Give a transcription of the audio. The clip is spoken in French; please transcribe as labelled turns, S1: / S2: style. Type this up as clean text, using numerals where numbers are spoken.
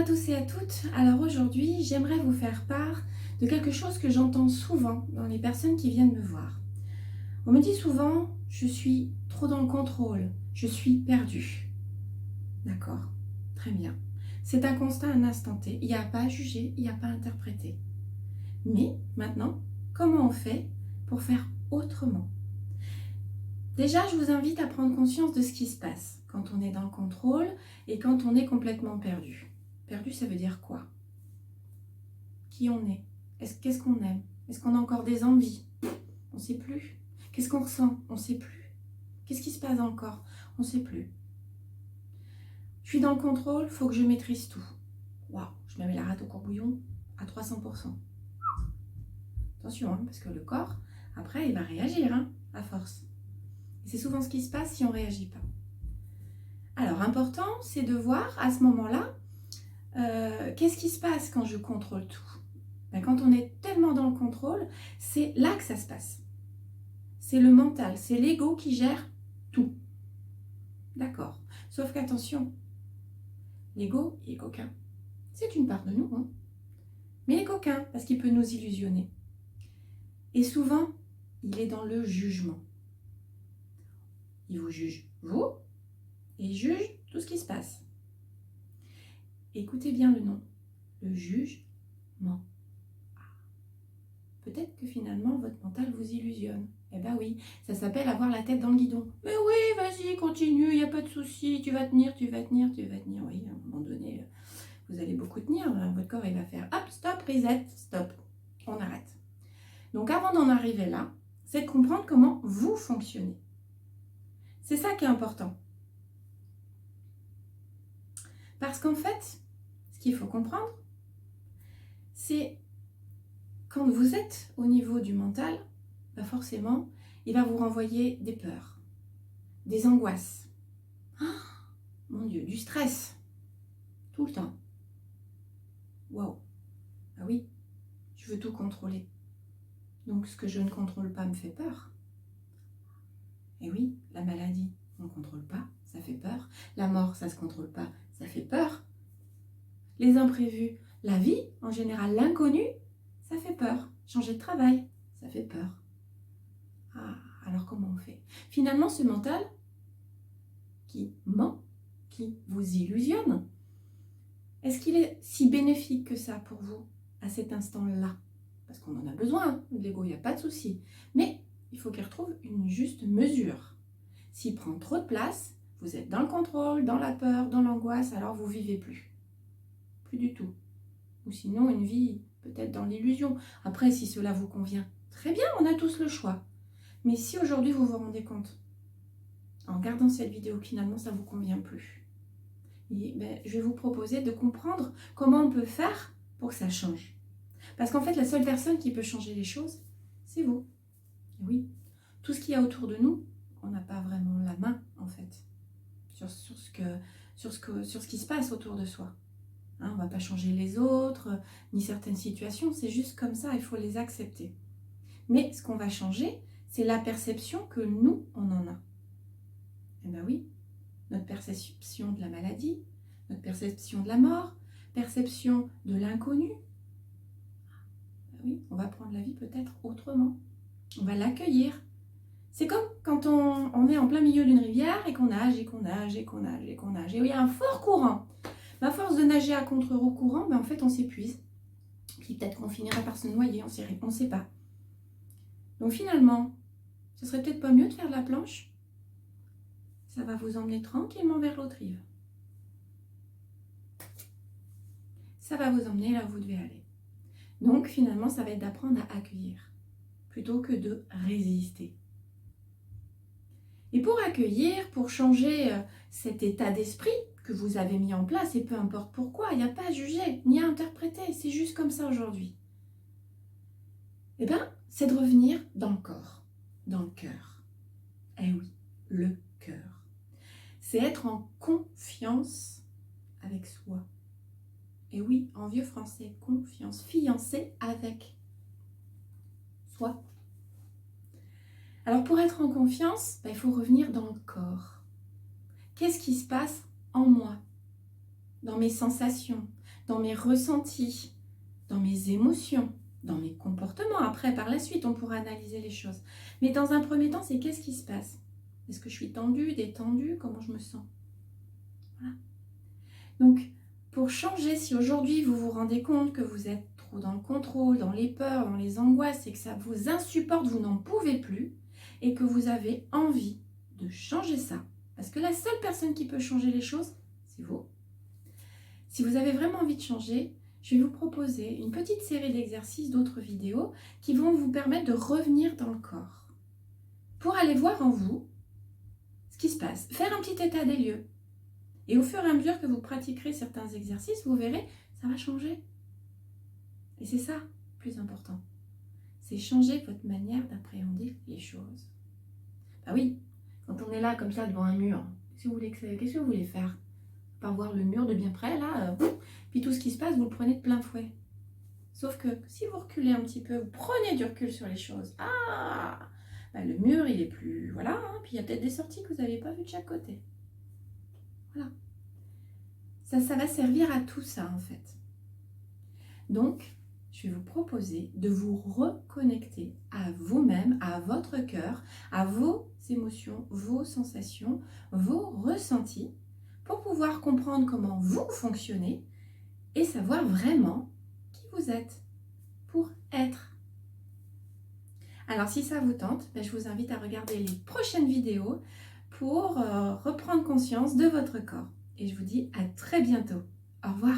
S1: à tous et à toutes. Alors aujourd'hui, j'aimerais vous faire part de quelque chose que j'entends souvent dans les personnes qui viennent me voir. On me dit souvent, je suis trop dans le contrôle, je suis perdue. D'accord, très bien. C'est un constat, un instant T. Il n'y a pas à juger, il n'y a pas à interpréter. Mais maintenant, comment on fait pour faire autrement? Déjà, je vous invite à prendre conscience de ce qui se passe quand on est dans le contrôle et quand on est complètement perdu. Perdu, ça veut dire quoi? Qui on est? Qu'est-ce qu'on aime? Est-ce qu'on a encore des envies? On ne sait plus. Qu'est-ce qu'on ressent? On ne sait plus. Qu'est-ce qui se passe encore? On ne sait plus. Je suis dans le contrôle, il faut que je maîtrise tout. Waouh, je me mets la rate au courbouillon à 300%. Attention, hein, parce que le corps, après, il va réagir à force. Et c'est souvent ce qui se passe si on ne réagit pas. Alors, important, c'est de voir à ce moment-là, qu'est-ce qui se passe quand je contrôle tout? Quand on est tellement dans le contrôle, c'est là que ça se passe. C'est le mental, c'est l'ego qui gère tout. D'accord. Sauf qu'attention, l'ego, il est coquin. C'est une part de nous, hein. Mais il est coquin parce qu'il peut nous illusionner. Et souvent, il est dans le jugement. Il vous juge, vous, et il juge tout ce qui se passe. Écoutez bien le nom, le jugement. Peut-être que finalement, votre mental vous illusionne. Eh bien oui, ça s'appelle avoir la tête dans le guidon. Mais oui, vas-y, continue, il n'y a pas de souci, tu vas tenir, tu vas tenir, tu vas tenir. Oui, à un moment donné, vous allez beaucoup tenir. Votre corps, il va faire hop, stop, reset, stop. On arrête. Donc avant d'en arriver là, c'est de comprendre comment vous fonctionnez. C'est ça qui est important. Parce qu'en fait, ce qu'il faut comprendre, c'est quand vous êtes au niveau du mental, forcément, il va vous renvoyer des peurs, des angoisses. Oh, mon Dieu, du stress, tout le temps. Waouh, ah oui, je veux tout contrôler. Donc ce que je ne contrôle pas me fait peur. Et oui, la maladie, on ne contrôle pas, ça fait peur. La mort, ça ne se contrôle pas, ça fait peur. Les imprévus, la vie, en général, l'inconnu, ça fait peur. Changer de travail, ça fait peur. Ah, alors comment on fait? Finalement, ce mental qui ment, qui vous illusionne, est-ce qu'il est si bénéfique que ça pour vous à cet instant-là? Parce qu'on en a besoin, de l'ego, il n'y a pas de souci. Mais il faut qu'il retrouve une juste mesure. S'il prend trop de place, vous êtes dans le contrôle, dans la peur, dans l'angoisse, alors vous ne vivez plus. Plus du tout. Ou sinon, une vie peut-être dans l'illusion. Après, si cela vous convient, très bien, on a tous le choix. Mais si aujourd'hui vous vous rendez compte, en regardant cette vidéo, finalement, ça ne vous convient plus. Et je vais vous proposer de comprendre comment on peut faire pour que ça change. Parce qu'en fait, la seule personne qui peut changer les choses, c'est vous. Et oui, tout ce qu'il y a autour de nous, on n'a pas vraiment la main, en fait, sur ce qui se passe autour de soi. On ne va pas changer les autres, ni certaines situations, c'est juste comme ça, il faut les accepter. Mais ce qu'on va changer, c'est la perception que nous, on en a. Eh bien oui, notre perception de la maladie, notre perception de la mort, perception de l'inconnu. Oui, on va prendre la vie peut-être autrement. On va l'accueillir. C'est comme quand on est en plein milieu d'une rivière et qu'on nage et qu'on nage et qu'on nage et qu'on nage. Et il y a un fort courant. À force de nager à contre-courant, en fait on s'épuise. Puis peut-être qu'on finira par se noyer, on ne sait pas. Donc finalement, ce serait peut-être pas mieux de faire de la planche. Ça va vous emmener tranquillement vers l'autre rive. Ça va vous emmener là où vous devez aller. Donc finalement, ça va être d'apprendre à accueillir plutôt que de résister. Et pour accueillir, pour changer cet état d'esprit que vous avez mis en place, et peu importe pourquoi, il n'y a pas à juger, ni à interpréter, c'est juste comme ça aujourd'hui. Eh bien, c'est de revenir dans le corps, dans le cœur. Eh oui, le cœur. C'est être en confiance avec soi. Et oui, en vieux français, confiance, fiancé avec soi. Alors pour être en confiance, il faut revenir dans le corps. Qu'est-ce qui se passe en moi? Dans mes sensations, dans mes ressentis, dans mes émotions, dans mes comportements. Après, par la suite, on pourra analyser les choses. Mais dans un premier temps, c'est qu'est-ce qui se passe? Est-ce que je suis tendue, détendue? Comment je me sens? Voilà. Donc, pour changer, si aujourd'hui vous vous rendez compte que vous êtes trop dans le contrôle, dans les peurs, dans les angoisses et que ça vous insupporte, vous n'en pouvez plus et que vous avez envie de changer ça, parce que la seule personne qui peut changer les choses, c'est vous. Si vous avez vraiment envie de changer, je vais vous proposer une petite série d'exercices, d'autres vidéos qui vont vous permettre de revenir dans le corps pour aller voir en vous ce qui se passe, faire un petit état des lieux. Et au fur et à mesure que vous pratiquerez certains exercices, vous verrez, ça va changer. Et c'est ça le plus important. C'est changer votre manière d'appréhender les choses. Bah oui, quand on est là comme ça devant un mur, qu'est-ce que vous voulez faire? Pas voir le mur de bien près, là, puis tout ce qui se passe, vous le prenez de plein fouet. Sauf que si vous reculez un petit peu, vous prenez du recul sur les choses. Bah le mur, il est plus... Voilà, hein, puis il y a peut-être des sorties que vous n'avez pas vues de chaque côté. Voilà. Ça va servir à tout ça, en fait. Donc, je vais vous proposer de vous reconnecter à vous-même, à votre cœur, à vos émotions, vos sensations, vos ressentis, pour pouvoir comprendre comment vous fonctionnez et savoir vraiment qui vous êtes pour être. Alors, si ça vous tente, je vous invite à regarder les prochaines vidéos pour reprendre conscience de votre corps. Et je vous dis à très bientôt. Au revoir.